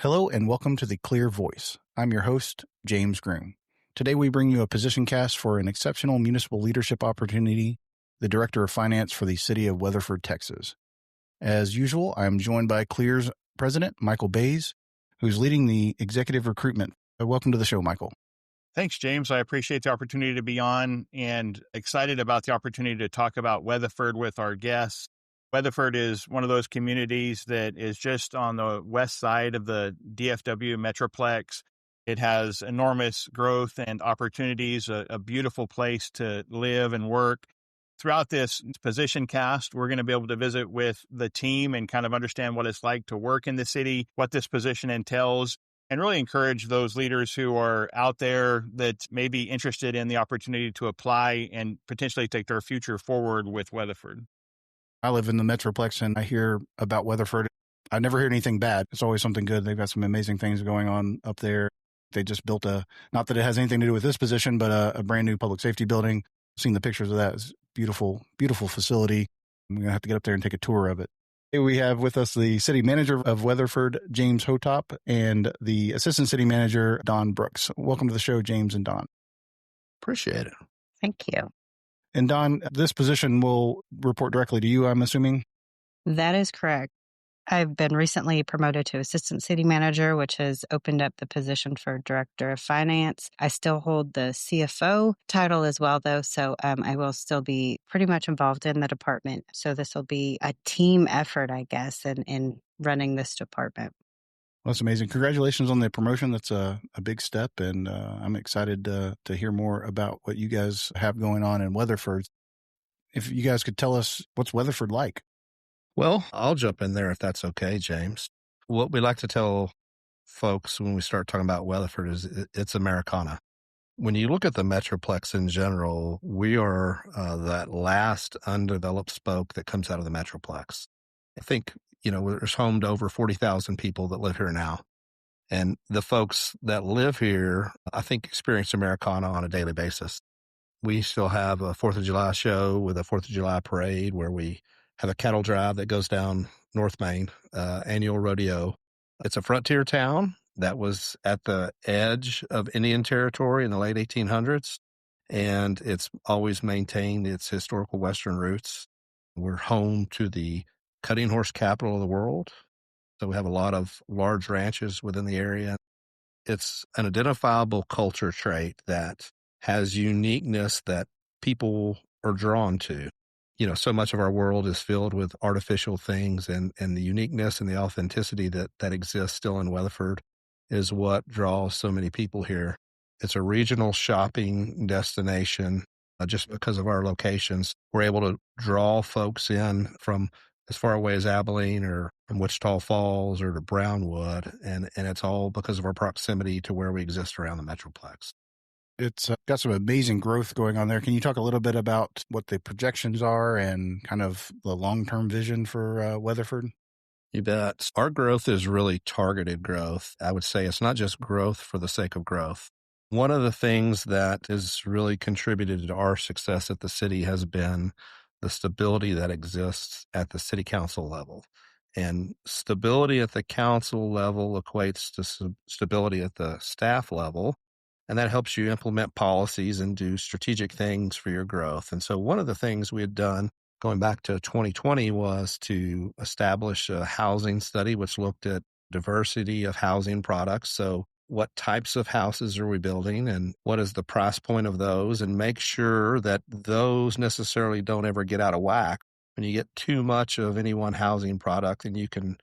Hello and welcome to The Clear Voice. I'm your host, James Groom. Today we bring you a PositionCast for an exceptional municipal leadership opportunity, the Director of Finance for the City of Weatherford, Texas. As usual, I'm joined by Clear's President, Michael Boese, who's leading the executive recruitment. Welcome to the show, Michael. Thanks, James. I appreciate the opportunity to be on and excited about the opportunity to talk about Weatherford with our guests. Weatherford is one of those communities that is just on the west side of the DFW Metroplex. It has enormous growth and opportunities, a beautiful place to live and work. Throughout this PositionCast, we're going to be able to visit with the team and kind of understand what it's like to work in the city, what this position entails, and really encourage those leaders who are out there that may be interested in the opportunity to apply and potentially take their future forward with Weatherford. I live in the Metroplex and I hear about Weatherford. I never hear anything bad. It's always something good. They've got some amazing things going on up there. They just built not that it has anything to do with this position, but a brand new public safety building. Seeing the pictures of that is beautiful, beautiful facility. I'm going to have to get up there and take a tour of it. Here we have with us the city manager of Weatherford, James Hotopp, and the assistant city manager, Don Brooks. Welcome to the show, James and Don. Appreciate it. Thank you. And Don, this position will report directly to you, I'm assuming? That is correct. I've been recently promoted to assistant city manager, which has opened up the position for director of finance. I still hold the CFO title as well, though, so I will still be pretty much involved in the department. So this will be a team effort, I guess, in running this department. Well, that's amazing. Congratulations on the promotion. That's a big step, and I'm excited to hear more about what you guys have going on in Weatherford. If you guys could tell us, what's Weatherford like? Well, I'll jump in there if that's okay, James. What we like to tell folks when we start talking about Weatherford is it's Americana. When you look at the Metroplex in general, we are that last undeveloped spoke that comes out of the Metroplex. I think, there's home to over 40,000 people that live here now. And the folks that live here, I think, experience Americana on a daily basis. We still have a 4th of July show with a 4th of July parade where we have a cattle drive that goes down North Main, annual rodeo. It's a frontier town that was at the edge of Indian territory in the late 1800s, and it's always maintained its historical Western roots. We're home to the cutting horse capital of the world, so we have a lot of large ranches within the area. It's an identifiable culture trait that has uniqueness that people are drawn to. So much of our world is filled with artificial things, and the uniqueness and the authenticity that exists still in Weatherford is what draws so many people here. It's a regional shopping destination. Just because of our locations, we're able to draw folks in from as far away as Abilene or from Wichita Falls or to Brownwood, and it's all because of our proximity to where we exist around the Metroplex. It's got some amazing growth going on there. Can you talk a little bit about what the projections are and kind of the long-term vision for Weatherford? You bet. Our growth is really targeted growth. I would say it's not just growth for the sake of growth. One of the things that has really contributed to our success at the city has been the stability that exists at the city council level. And stability at the council level equates to stability at the staff level. And that helps you implement policies and do strategic things for your growth. And so one of the things we had done going back to 2020 was to establish a housing study, which looked at diversity of housing products. So what types of houses are we building and what is the price point of those, and make sure that those necessarily don't ever get out of whack. When you get too much of any one housing product, and you can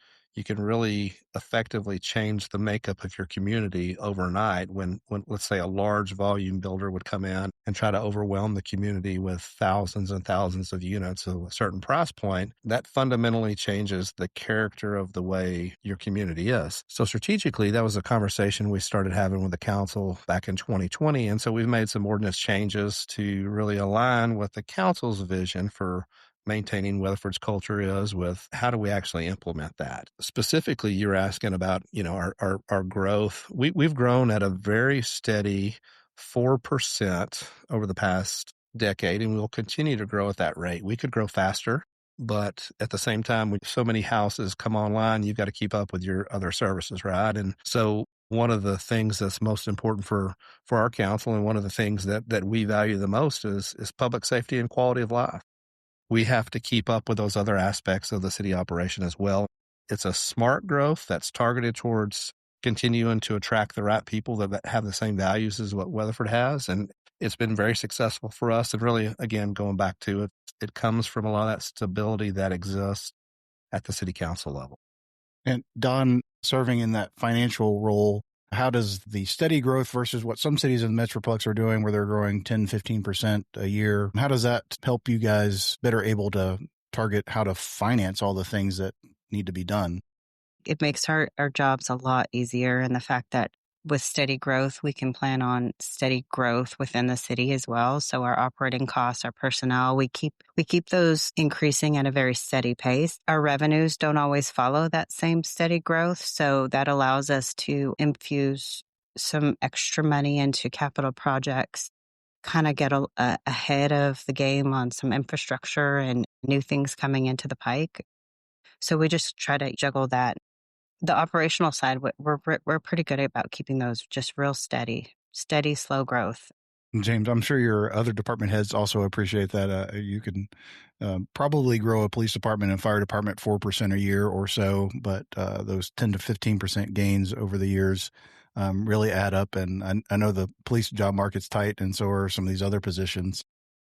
really effectively change the makeup of your community overnight when let's say a large volume builder would come in and try to overwhelm the community with thousands and thousands of units of a certain price point. That fundamentally changes the character of the way your community is. So strategically, that was a conversation we started having with the council back in 2020. And so we've made some ordinance changes to really align with the council's vision for maintaining Weatherford's culture is with how do we actually implement that. Specifically, you're asking about, our growth. We've grown at a very steady 4% over the past decade, and we will continue to grow at that rate. We could grow faster. But at the same time, when so many houses come online, you've got to keep up with your other services, right? And so one of the things that's most important for our council, and one of the things that we value the most is public safety and quality of life. We have to keep up with those other aspects of the city operation as well. It's a smart growth that's targeted towards continuing to attract the right people that have the same values as what Weatherford has. And it's been very successful for us. And really, again, going back to it, it comes from a lot of that stability that exists at the city council level. And Don, serving in that financial role, how does the steady growth versus what some cities in the Metroplex are doing, where they're growing 10, 15% a year, how does that help you guys better able to target how to finance all the things that need to be done? It makes our jobs a lot easier. And the fact that with steady growth, we can plan on steady growth within the city as well. So our operating costs, our personnel, we keep those increasing at a very steady pace. Our revenues don't always follow that same steady growth. So that allows us to infuse some extra money into capital projects, kind of get ahead of the game on some infrastructure and new things coming into the pike. So we just try to juggle that. The operational side, we're pretty good about keeping those just real steady, slow growth. James, I'm sure your other department heads also appreciate that. You can probably grow a police department and fire department 4% a year or so, but those 10 to 15% gains over the years really add up. And I know the police job market's tight, and so are some of these other positions.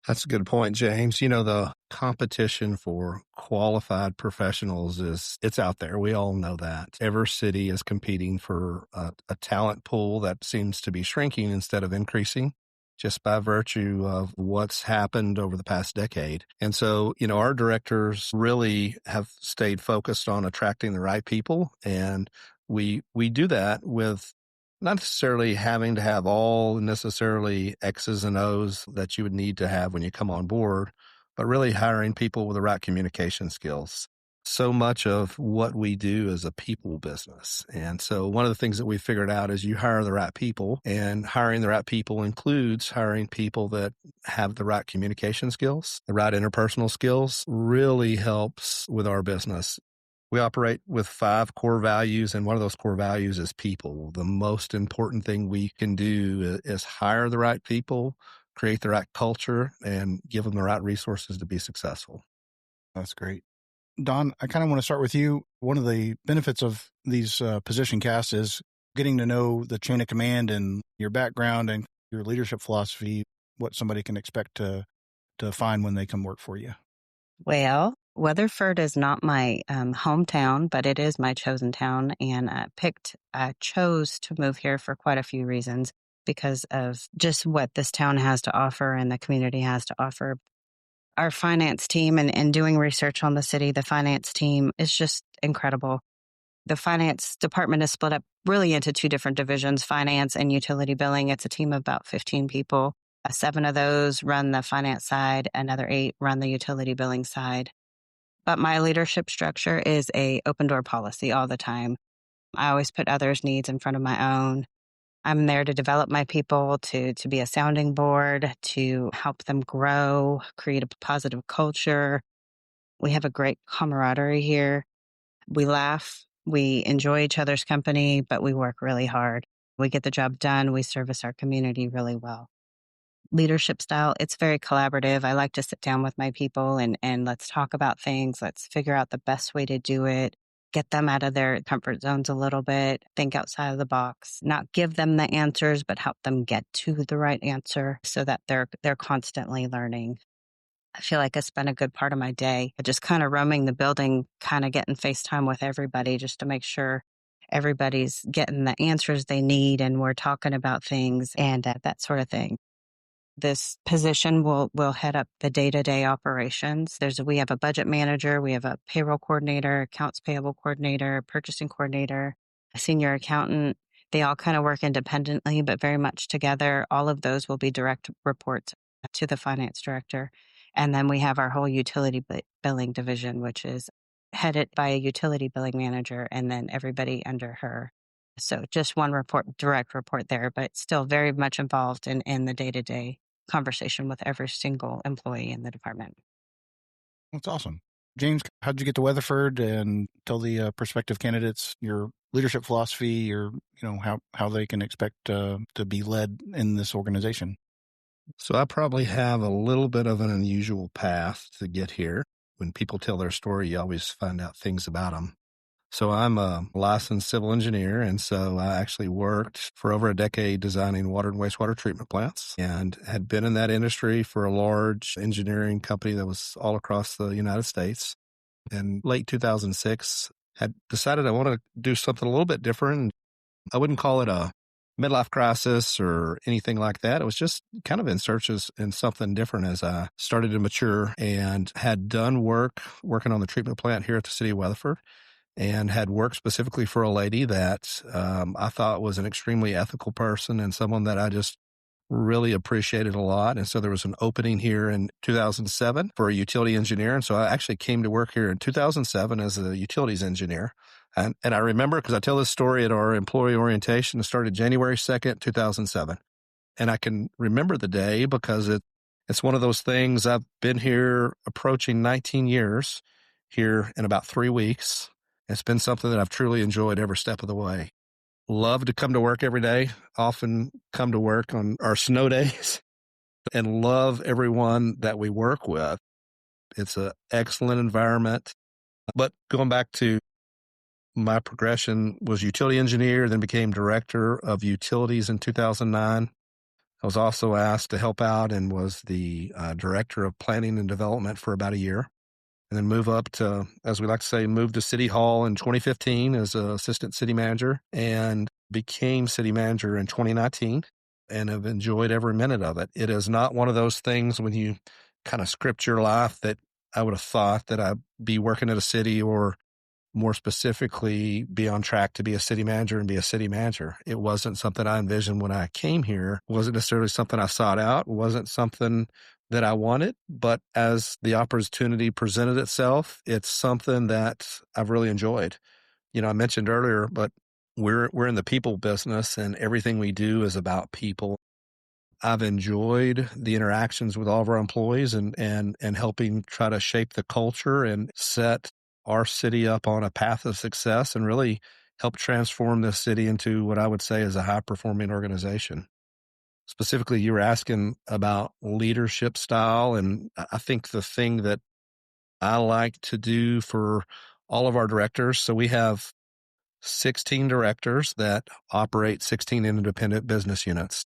That's a good point, James. You know, the competition for qualified professionals it's out there. We all know that. Every city is competing for a talent pool that seems to be shrinking instead of increasing, just by virtue of what's happened over the past decade. And so, you know, our directors really have stayed focused on attracting the right people. And we do that with not necessarily having to have all necessarily X's and O's that you would need to have when you come on board, but really hiring people with the right communication skills. So much of what we do is a people business. And so one of the things that we figured out is you hire the right people, and hiring the right people includes hiring people that have the right communication skills. The right interpersonal skills really helps with our business. We operate with 5 core values, and one of those core values is people. The most important thing we can do is hire the right people, create the right culture, and give them the right resources to be successful. That's great. Don, I kind of want to start with you. One of the benefits of these position casts is getting to know the chain of command and your background and your leadership philosophy, what somebody can expect to find when they come work for you. Well, Weatherford is not my hometown, but it is my chosen town. And I chose to move here for quite a few reasons because of just what this town has to offer and the community has to offer. Our finance team and doing research on the city, the finance team is just incredible. The finance department is split up really into 2 different divisions, finance and utility billing. It's a team of about 15 people. 7 of those run the finance side, another 8 run the utility billing side. But my leadership structure is a open door policy all the time. I always put others' needs in front of my own. I'm there to develop my people, to be a sounding board, to help them grow, create a positive culture. We have a great camaraderie here. We laugh, we enjoy each other's company, but we work really hard. We get the job done. We service our community really well. Leadership style, it's very collaborative. I like to sit down with my people and let's talk about things. Let's figure out the best way to do it, get them out of their comfort zones a little bit, think outside of the box, not give them the answers, but help them get to the right answer so that they're constantly learning. I feel like I spend a good part of my day just kind of roaming the building, kind of getting FaceTime with everybody just to make sure everybody's getting the answers they need and we're talking about things and that sort of thing. This position will head up the day-to-day operations. We have a budget manager, we have a payroll coordinator, accounts payable coordinator, purchasing coordinator, a senior accountant. They all kind of work independently, but very much together. All of those will be direct reports to the finance director. And then we have our whole utility billing division, which is headed by a utility billing manager and then everybody under her. So just one direct report there, but still very much involved in the day-to-day conversation with every single employee in the department. That's awesome. James, how'd you get to Weatherford? And tell the prospective candidates your leadership philosophy, or how they can expect to be led in this organization. So I probably have a little bit of an unusual path to get here. When people tell their story, you always find out things about them. So I'm a licensed civil engineer, and so I actually worked for over a decade designing water and wastewater treatment plants and had been in that industry for a large engineering company that was all across the United States. In late 2006, had decided I want to do something a little bit different. I wouldn't call it a midlife crisis or anything like that. It was just kind of in search of in something different as I started to mature and had done working on the treatment plant here at the City of Weatherford, and had worked specifically for a lady that I thought was an extremely ethical person and someone that I just really appreciated a lot. And so there was an opening here in 2007 for a utility engineer. And so I actually came to work here in 2007 as a utilities engineer. And I remember, because I tell this story at our employee orientation, it started January 2nd, 2007. And I can remember the day because it's one of those things. I've been here approaching 19 years here in about 3 weeks. It's been something that I've truly enjoyed every step of the way. Love to come to work every day, often come to work on our snow days, and love everyone that we work with. It's an excellent environment. But going back to my progression, was utility engineer, then became director of utilities in 2009. I was also asked to help out and was the director of planning and development for about a year. And then move up to, as we like to say, move to City Hall in 2015 as an assistant city manager, and became city manager in 2019 and have enjoyed every minute of it. It is not one of those things when you kind of script your life that I would have thought that I'd be working at a city, or more specifically be on track to be a city manager and be a city manager. It wasn't something I envisioned when I came here. It wasn't necessarily something I sought out. It wasn't something that I wanted, but as the opportunity presented itself, it's something that I've really enjoyed. I mentioned earlier, but we're in the people business, and everything we do is about people. I've enjoyed the interactions with all of our employees and helping try to shape the culture and set our city up on a path of success, and really help transform this city into what I would say is a high-performing organization. Specifically, you were asking about leadership style, and I think the thing that I like to do for all of our directors, so we have 16 directors that operate 16 independent business units,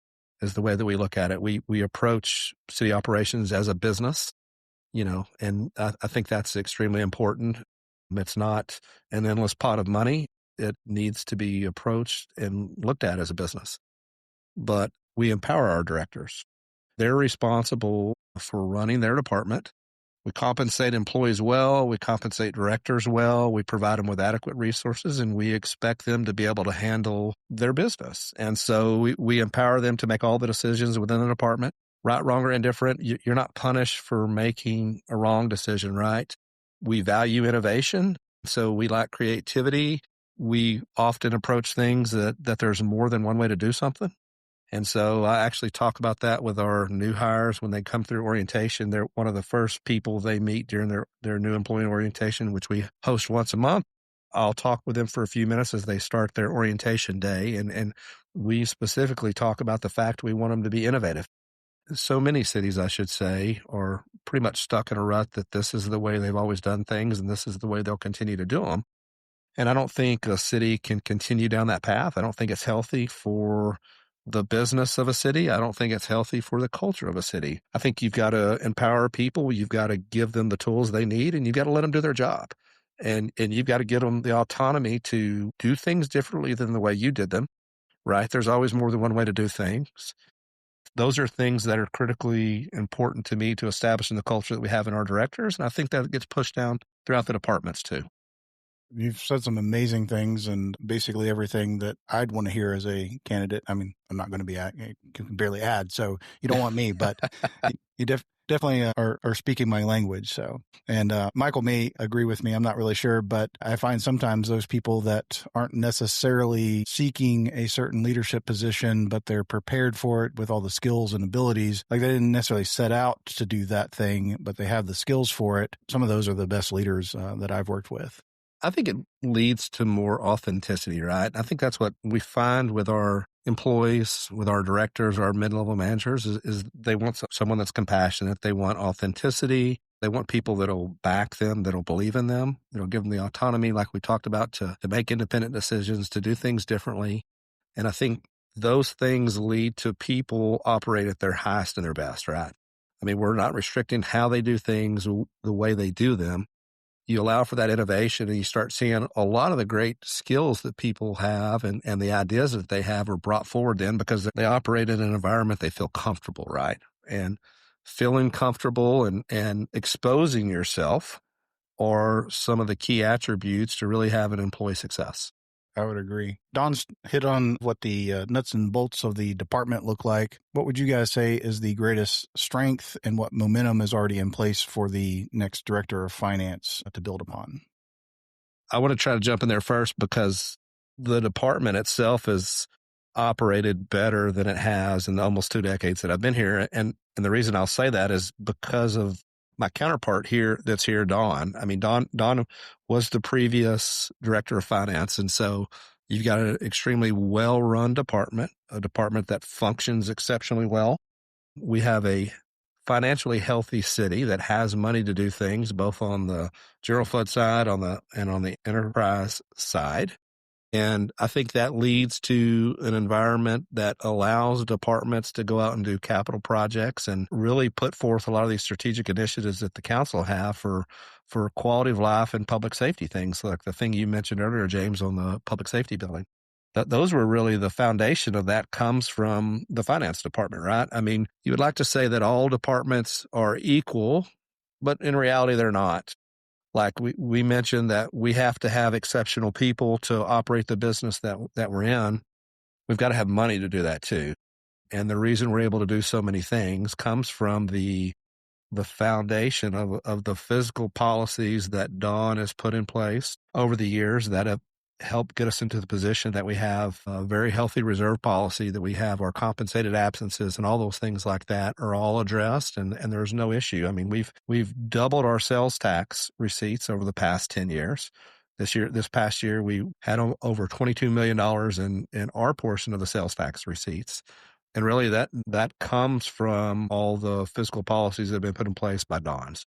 is the way that we look at it. We approach city operations as a business, and I think that's extremely important. It's not an endless pot of money. It needs to be approached and looked at as a business. But we empower our directors. They're responsible for running their department. We compensate employees well. We compensate directors well. We provide them with adequate resources, and we expect them to be able to handle their business. And so we empower them to make all the decisions within the department, right, wrong, or indifferent. You're not punished for making a wrong decision, right? We value innovation, so we like creativity. We often approach things that there's more than one way to do something. And so I actually talk about that with our new hires when they come through orientation. They're one of the first people they meet during their new employee orientation, which we host once a month. I'll talk with them for a few minutes as they start their orientation day. And we specifically talk about the fact we want them to be innovative. So many cities, I should say, are pretty much stuck in a rut that this is the way they've always done things, and this is the way they'll continue to do them. And I don't think a city can continue down that path. I don't think it's healthy for the business of a city. I don't think it's healthy for the culture of a city. I think you've got to empower people. You've got to give them the tools they need, and you've got to let them do their job. And you've got to give them the autonomy to do things differently than the way you did them, right? There's always more than one way to do things. Those are things that are critically important to me to establish in the culture that we have in our directors. And I think that gets pushed down throughout the departments too. You've said some amazing things, and basically everything that I'd want to hear as a candidate. I mean, I'm not going to be, I can barely add, so you don't want me, but you definitely are speaking my language. So, and Michael may agree with me. I'm not really sure, but I find sometimes those people that aren't necessarily seeking a certain leadership position, but they're prepared for it with all the skills and abilities. Like they didn't necessarily set out to do that thing, but they have the skills for it. Some of those are the best leaders that I've worked with. I think it leads to more authenticity, right? I think that's what we find with our employees, with our directors, our mid-level managers, is they want someone that's compassionate. They want authenticity. They want people that'll back them, that'll believe in them, that'll give them the autonomy, like we talked about, to make independent decisions, to do things differently. And I think those things lead to people operate at their highest and their best, right? I mean, we're not restricting how they do things, the way they do them. You allow for that innovation and you start seeing a lot of the great skills that people have and the ideas that they have are brought forward then because they operate in an environment they feel comfortable, right? And feeling comfortable and exposing yourself are some of the key attributes to really have an employee success. I would agree. Don's hit on what the nuts and bolts of the department look like. What would you guys say is the greatest strength and what momentum is already in place for the next director of finance to build upon? I want to try to jump in there first because the department itself has operated better than it has in the almost 2 decades that I've been here. And the reason I'll say that is because of my counterpart here that's here, Don. I mean, Don was the previous director of finance. And so you've got an extremely well-run department, a department that functions exceptionally well. We have a financially healthy city that has money to do things, both on the general fund side and on the enterprise side. And I think that leads to an environment that allows departments to go out and do capital projects and really put forth a lot of these strategic initiatives that the council have for quality of life and public safety things, like the thing you mentioned earlier, James, on the public safety building. Those were really the foundation of that comes from the finance department, right? I mean, you would like to say that all departments are equal, but in reality, they're not. Like we mentioned that we have to have exceptional people to operate the business that we're in. We've got to have money to do that too. And the reason we're able to do so many things comes from the foundation of the fiscal policies that Don has put in place over the years that have helped get us into the position that we have a very healthy reserve policy, that we have our compensated absences and all those things like that are all addressed and there's no issue. I mean, we've doubled our sales tax receipts over the past 10 years. This past year, we had over $22 million in our portion of the sales tax receipts. And really that comes from all the fiscal policies that have been put in place by Don's.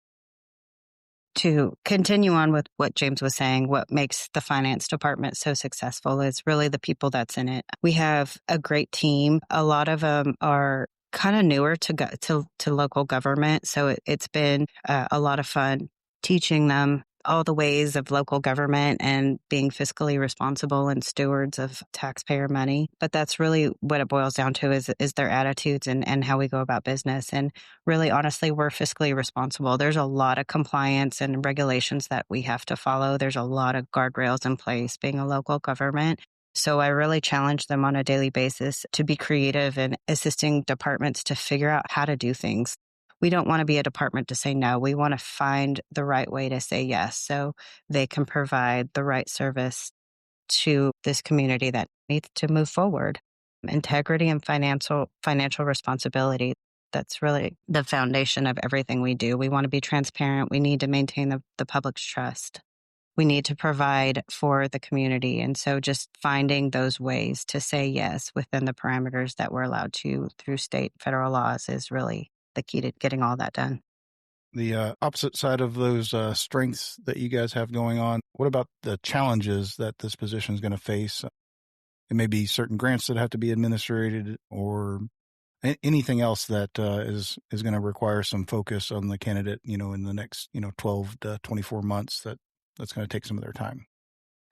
To continue on with what James was saying, what makes the finance department so successful is really the people that's in it. We have a great team. A lot of them are kind of newer to local government. So it's been a lot of fun teaching them all the ways of local government and being fiscally responsible and stewards of taxpayer money. But that's really what it boils down to is their attitudes and how we go about business. And really, honestly, we're fiscally responsible. There's a lot of compliance and regulations that we have to follow. There's a lot of guardrails in place being a local government. So I really challenge them on a daily basis to be creative and assisting departments to figure out how to do things. We don't want to be a department to say no. We want to find the right way to say yes so they can provide the right service to this community that needs to move forward. Integrity and financial responsibility, that's really the foundation of everything we do. We want to be transparent. We need to maintain the public's trust. We need to provide for the community. And so just finding those ways to say yes within the parameters that we're allowed to through state, federal laws is really the key to getting all that done. The opposite side of those strengths that you guys have going on, what about the challenges that this position is going to face? It may be certain grants that have to be administered or anything else that is going to require some focus on the candidate, in the next, 12 to 24 months that's going to take some of their time.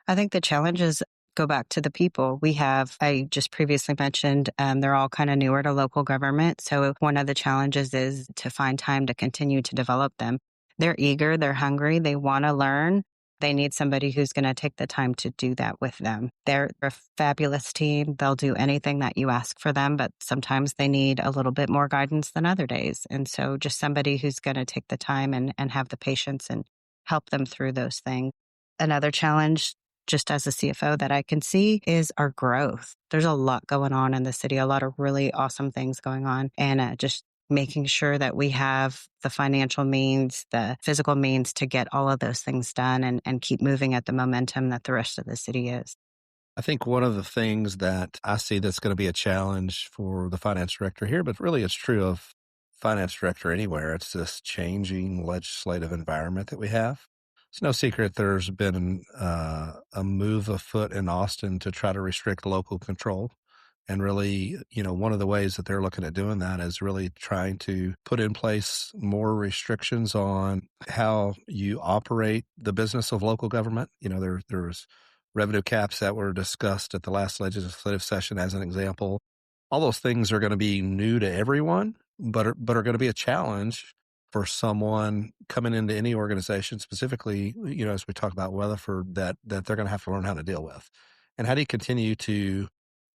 I think the challenges go back to the people. I just previously mentioned, they're all kind of newer to local government. So one of the challenges is to find time to continue to develop them. They're eager, they're hungry, they want to learn. They need somebody who's going to take the time to do that with them. They're a fabulous team. They'll do anything that you ask for them, but sometimes they need a little bit more guidance than other days. And so just somebody who's going to take the time and have the patience and help them through those things. Another challenge, just as a CFO, that I can see is our growth. There's a lot going on in the city, a lot of really awesome things going on. And just making sure that we have the financial means, the physical means to get all of those things done and keep moving at the momentum that the rest of the city is. I think one of the things that I see that's going to be a challenge for the finance director here, but really it's true of finance director anywhere, it's this changing legislative environment that we have. It's no secret there's been a move afoot in Austin to try to restrict local control. And really, one of the ways that they're looking at doing that is really trying to put in place more restrictions on how you operate the business of local government. There's revenue caps that were discussed at the last legislative session as an example. All those things are going to be new to everyone, but are going to be a challenge for someone coming into any organization, specifically, as we talk about Weatherford, that they're going to have to learn how to deal with. And how do you continue to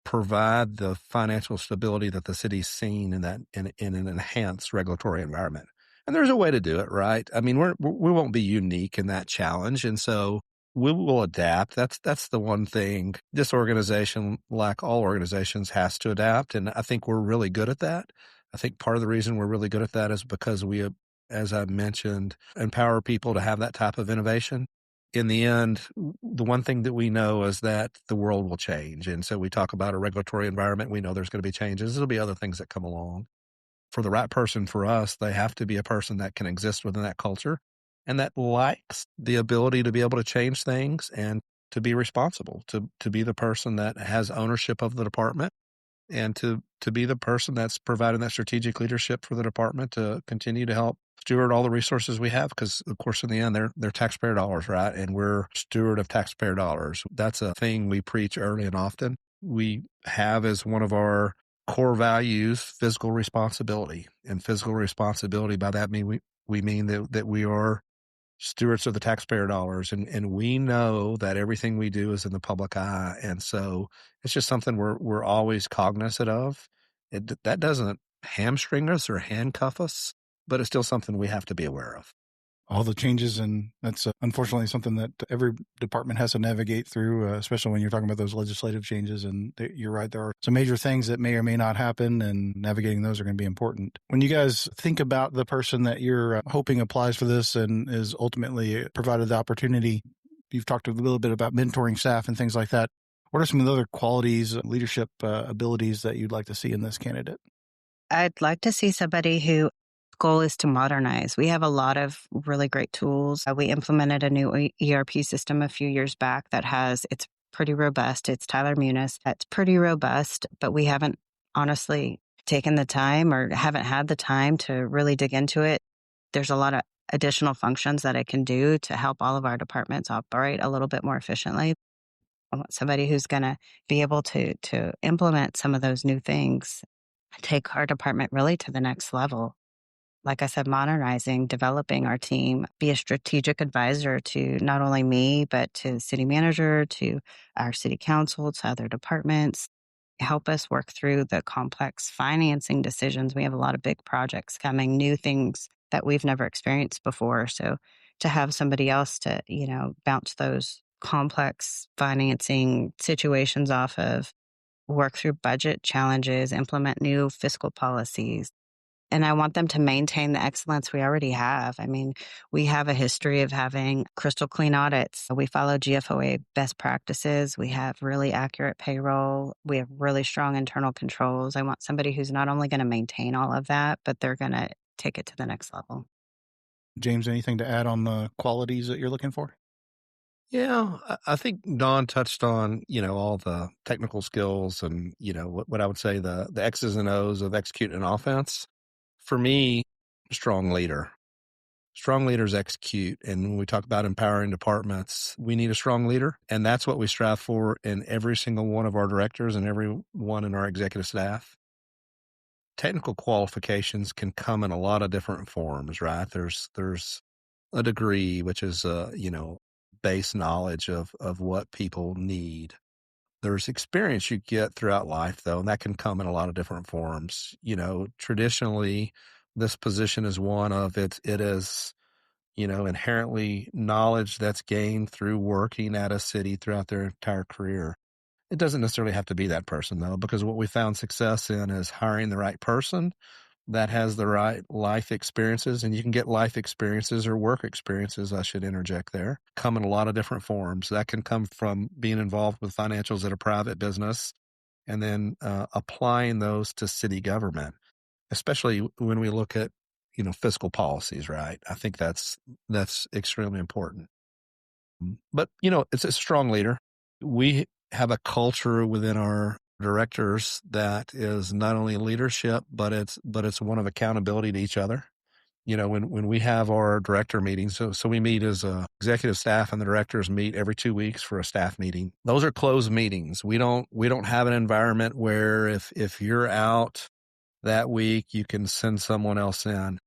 provide the financial stability that the city's seen in an enhanced regulatory environment? And there's a way to do it, right? I mean, we won't be unique in that challenge. And so we will adapt. That's the one thing this organization, like all organizations, has to adapt. And I think we're really good at that. I think part of the reason we're really good at that is because we, as I mentioned, empower people to have that type of innovation. In the end, the one thing that we know is that the world will change. And so we talk about a regulatory environment. We know there's going to be changes. There'll be other things that come along. For the right person, for us, they have to be a person that can exist within that culture and that likes the ability to be able to change things and to be responsible, to be the person that has ownership of the department and to be the person that's providing that strategic leadership for the department to continue to help steward all the resources we have. Because, of course, in the end, they're taxpayer dollars, right? And we're steward of taxpayer dollars. That's a thing we preach early and often. We have as one of our core values fiscal responsibility. And fiscal responsibility, by that we mean that we are stewards of the taxpayer dollars, and we know that everything we do is in the public eye, and so it's just something we're always cognizant of. That doesn't hamstring us or handcuff us, but it's still something we have to be aware of. All the changes, and that's unfortunately something that every department has to navigate through, especially when you're talking about those legislative changes. And you're right, there are some major things that may or may not happen, and navigating those are going to be important. When you guys think about the person that you're hoping applies for this and is ultimately provided the opportunity, you've talked a little bit about mentoring staff and things like that. What are some of the other qualities, leadership abilities that you'd like to see in this candidate? I'd like to see somebody who goal is to modernize. We have a lot of really great tools. We implemented a new ERP system a few years back it's pretty robust. It's Tyler Munis. That's pretty robust, but we haven't honestly taken the time or haven't had the time to really dig into it. There's a lot of additional functions that it can do to help all of our departments operate a little bit more efficiently. I want somebody who's going to be able to implement some of those new things, take our department really to the next level. Like I said, modernizing, developing our team, be a strategic advisor to not only me, but to the city manager, to our city council, to other departments, help us work through the complex financing decisions. We have a lot of big projects coming, new things that we've never experienced before. So to have somebody else to, bounce those complex financing situations off of, work through budget challenges, implement new fiscal policies. And I want them to maintain the excellence we already have. I mean, we have a history of having crystal clean audits. We follow GFOA best practices. We have really accurate payroll. We have really strong internal controls. I want somebody who's not only going to maintain all of that, but they're going to take it to the next level. James, anything to add on the qualities that you're looking for? Yeah, I think Don touched on, all the technical skills and, what I would say the X's and O's of executing an offense. For me, strong leader. Strong leaders execute. And when we talk about empowering departments, we need a strong leader. And that's what we strive for in every single one of our directors and every one in our executive staff. Technical qualifications can come in a lot of different forms, right? There's a degree, which is, base knowledge of what people need. There's experience you get throughout life, though, and that can come in a lot of different forms. Traditionally, this position is one of it is, inherently knowledge that's gained through working at a city throughout their entire career. It doesn't necessarily have to be that person, though, because what we found success in is hiring the right person that has the right life experiences. And you can get life experiences or work experiences, I should interject there, come in a lot of different forms. That can come from being involved with financials at a private business and then applying those to city government, especially when we look at, fiscal policies, right? I think that's extremely important. But, it's a strong leader. We have a culture within our directors that is not only leadership, but it's one of accountability to each other. When we have our director meetings, so we meet as a executive staff and the directors meet every 2 weeks for a staff meeting. Those are closed meetings. We don't have an environment where if you're out that week, you can send someone else in.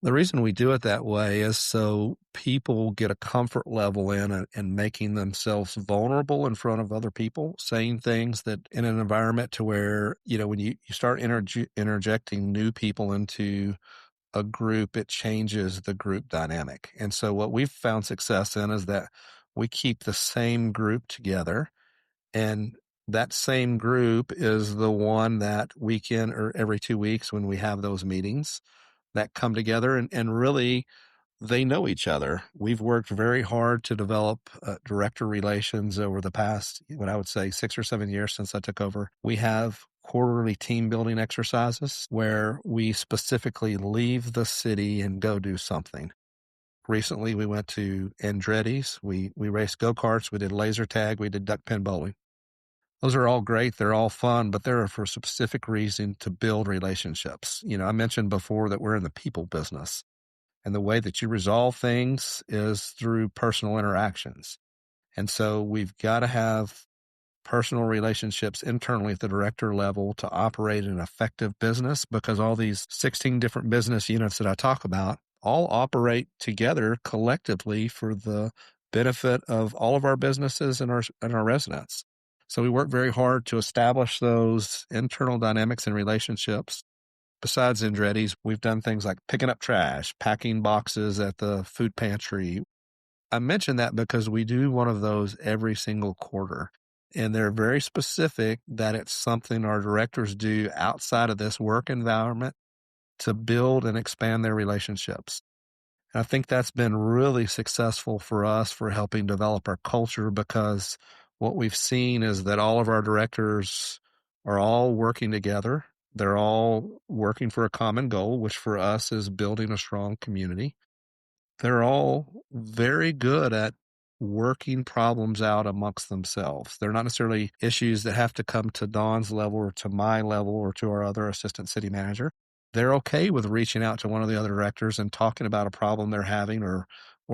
The reason we do it that way is so people get a comfort level in making themselves vulnerable in front of other people, saying things that in an environment to where, when you start interjecting new people into a group, it changes the group dynamic. And so what we've found success in is that we keep the same group together, and that same group is the one that weekend or every 2 weeks when we have those meetings that come together and really they know each other. We've worked very hard to develop director relations over the past, what I would say 6 or 7 years since I took over. We have quarterly team building exercises where we specifically leave the city and go do something. Recently, we went to Andretti's. We raced go-karts. We did laser tag. We did duck pin bowling. Those are all great. They're all fun, but they're for a specific reason to build relationships. I mentioned before that we're in the people business, and the way that you resolve things is through personal interactions. And so we've got to have personal relationships internally at the director level to operate an effective business, because all these 16 different business units that I talk about all operate together collectively for the benefit of all of our businesses and our residents. So we work very hard to establish those internal dynamics and relationships. Besides Andretti's, we've done things like picking up trash, packing boxes at the food pantry. I mention that because we do one of those every single quarter. And they're very specific that it's something our directors do outside of this work environment to build and expand their relationships. And I think that's been really successful for us for helping develop our culture, because what we've seen is that all of our directors are all working together. They're all working for a common goal, which for us is building a strong community. They're all very good at working problems out amongst themselves. They're not necessarily issues that have to come to Don's level or to my level or to our other assistant city manager. They're okay with reaching out to one of the other directors and talking about a problem they're having or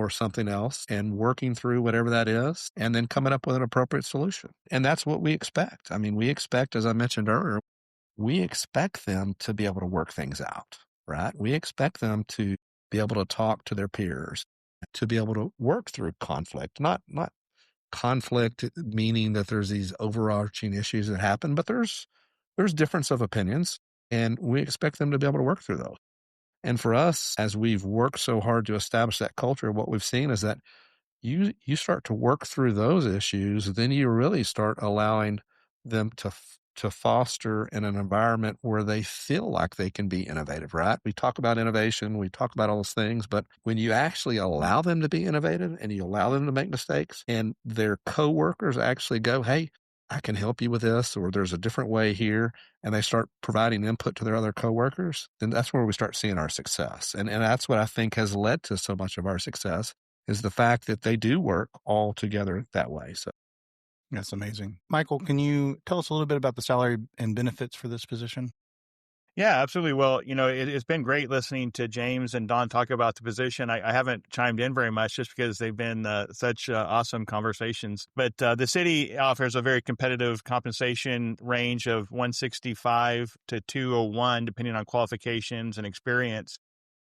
something else and working through whatever that is and then coming up with an appropriate solution. And that's what we expect. I mean, we expect, as I mentioned earlier, we expect them to be able to work things out, right? We expect them to be able to talk to their peers, to be able to work through conflict, not conflict meaning that there's these overarching issues that happen, but there's difference of opinions, and we expect them to be able to work through those. And for us, as we've worked so hard to establish that culture, what we've seen is that you start to work through those issues, then you really start allowing them to foster in an environment where they feel like they can be innovative, right? We talk about innovation, we talk about all those things, but when you actually allow them to be innovative and you allow them to make mistakes and their coworkers actually go, hey, I can help you with this, or there's a different way here, and they start providing input to their other coworkers, then that's where we start seeing our success. And that's what I think has led to so much of our success, is the fact that they do work all together that way. So that's amazing. Michael, can you tell us a little bit about the salary and benefits for this position? Yeah, absolutely. Well, it's been great listening to James and Don talk about the position. I haven't chimed in very much just because they've been such awesome conversations. But the city offers a very competitive compensation range of 165 to 201, depending on qualifications and experience.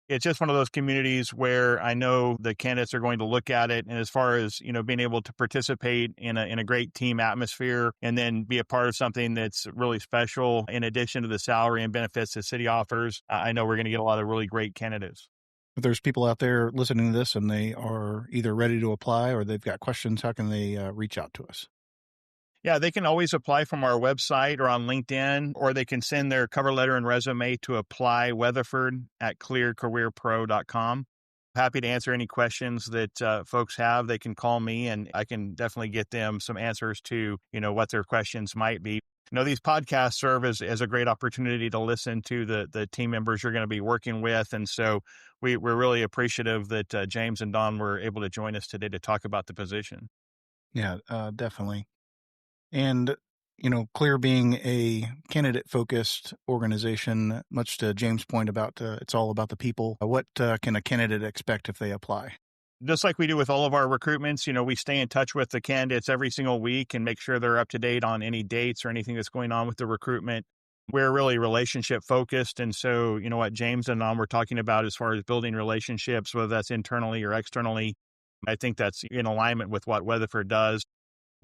it's just one of those communities where I know the candidates are going to look at it. And as far as, being able to participate in a great team atmosphere and then be a part of something that's really special in addition to the salary and benefits the city offers, I know we're going to get a lot of really great candidates. If there's people out there listening to this and they are either ready to apply or they've got questions, how can they reach out to us? Yeah, they can always apply from our website or on LinkedIn, or they can send their cover letter and resume to applyweatherford@clearcareerpro.com. Happy to answer any questions that folks have. They can call me and I can definitely get them some answers to, what their questions might be. These podcasts serve as a great opportunity to listen to the team members you're going to be working with. And so we're really appreciative that James and Don were able to join us today to talk about the position. Yeah, definitely. And, Clear being a candidate-focused organization, much to James' point about it's all about the people, what can a candidate expect if they apply? Just like we do with all of our recruitments, we stay in touch with the candidates every single week and make sure they're up to date on any dates or anything that's going on with the recruitment. We're really relationship focused. And so, what James and I were talking about as far as building relationships, whether that's internally or externally, I think that's in alignment with what Weatherford does.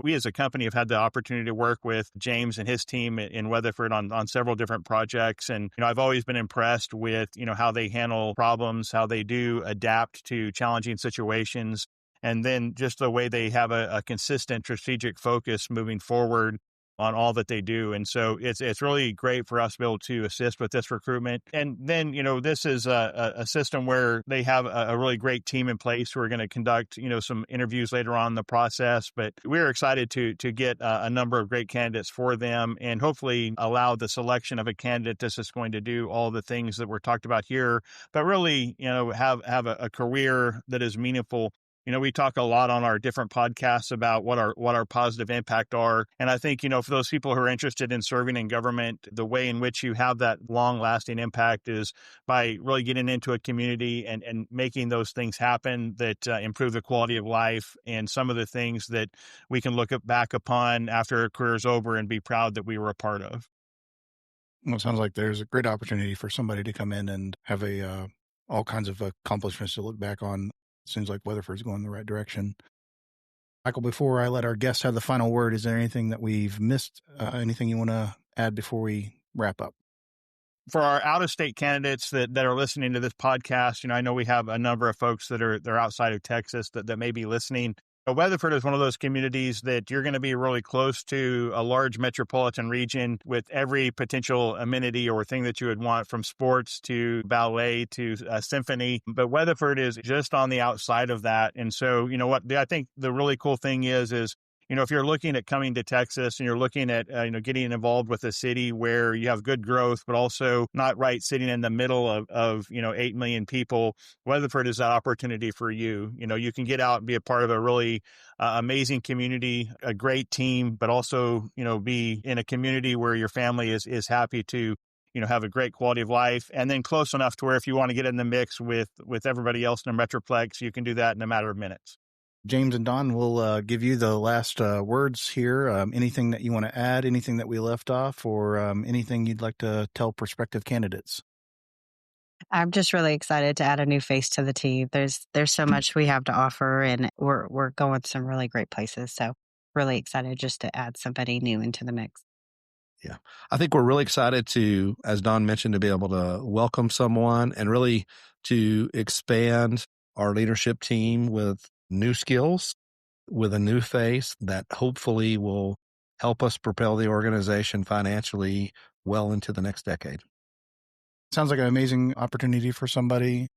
We as a company have had the opportunity to work with James and his team in Weatherford on several different projects. And, I've always been impressed with, how they handle problems, how they do adapt to challenging situations, and then just the way they have a consistent strategic focus moving forward on all that they do. And so it's really great for us to be able to assist with this recruitment. And then, this is a system where they have a really great team in place who are going to conduct, some interviews later on in the process. But we're excited to get a number of great candidates for them and hopefully allow the selection of a candidate that's just going to do all the things that we're talked about here, but really, have a career that is meaningful. We talk a lot on our different podcasts about what our positive impact are. And I think, for those people who are interested in serving in government, the way in which you have that long lasting impact is by really getting into a community and making those things happen that improve the quality of life and some of the things that we can look back upon after a career is over and be proud that we were a part of. Well, it sounds like there's a great opportunity for somebody to come in and have all kinds of accomplishments to look back on. Seems like Weatherford's going in the right direction. Michael, before I let our guests have the final word, is there anything that we've missed? Anything you want to add before we wrap up? For our out-of-state candidates that are listening to this podcast, I know we have a number of folks they're outside of Texas that may be listening. Weatherford is one of those communities that you're going to be really close to a large metropolitan region with every potential amenity or thing that you would want, from sports to ballet to symphony. But Weatherford is just on the outside of that. And so, what I think the really cool thing is if you're looking at coming to Texas and you're looking at, getting involved with a city where you have good growth, but also not sitting in the middle of 8 million people, Weatherford is that opportunity for you. You can get out and be a part of a really amazing community, a great team, but also, be in a community where your family is happy to, have a great quality of life, and then close enough to where if you want to get in the mix with everybody else in the Metroplex, you can do that in a matter of minutes. James and Don, we'll give you the last words here. Anything that you want to add, anything that we left off, or anything you'd like to tell prospective candidates? I'm just really excited to add a new face to the team. There's so much we have to offer, and we're going some really great places. So really excited just to add somebody new into the mix. Yeah. I think we're really excited to, as Don mentioned, to be able to welcome someone and really to expand our leadership team with new skills, with a new face that hopefully will help us propel the organization financially well into the next decade. Sounds like an amazing opportunity for somebody.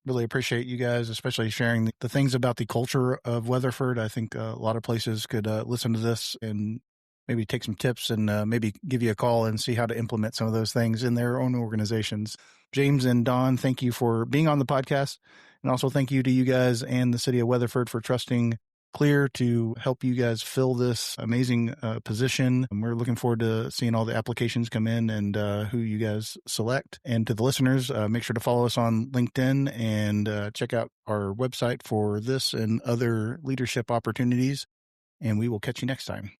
Really appreciate you guys, especially sharing the things about the culture of Weatherford. I think a lot of places could listen to this and maybe take some tips and maybe give you a call and see how to implement some of those things in their own organizations. James and Don, thank you for being on the podcast. And also thank you to you guys and the City of Weatherford for trusting Clear to help you guys fill this amazing position. And we're looking forward to seeing all the applications come in and who you guys select. And to the listeners, make sure to follow us on LinkedIn and check out our website for this and other leadership opportunities. And we will catch you next time.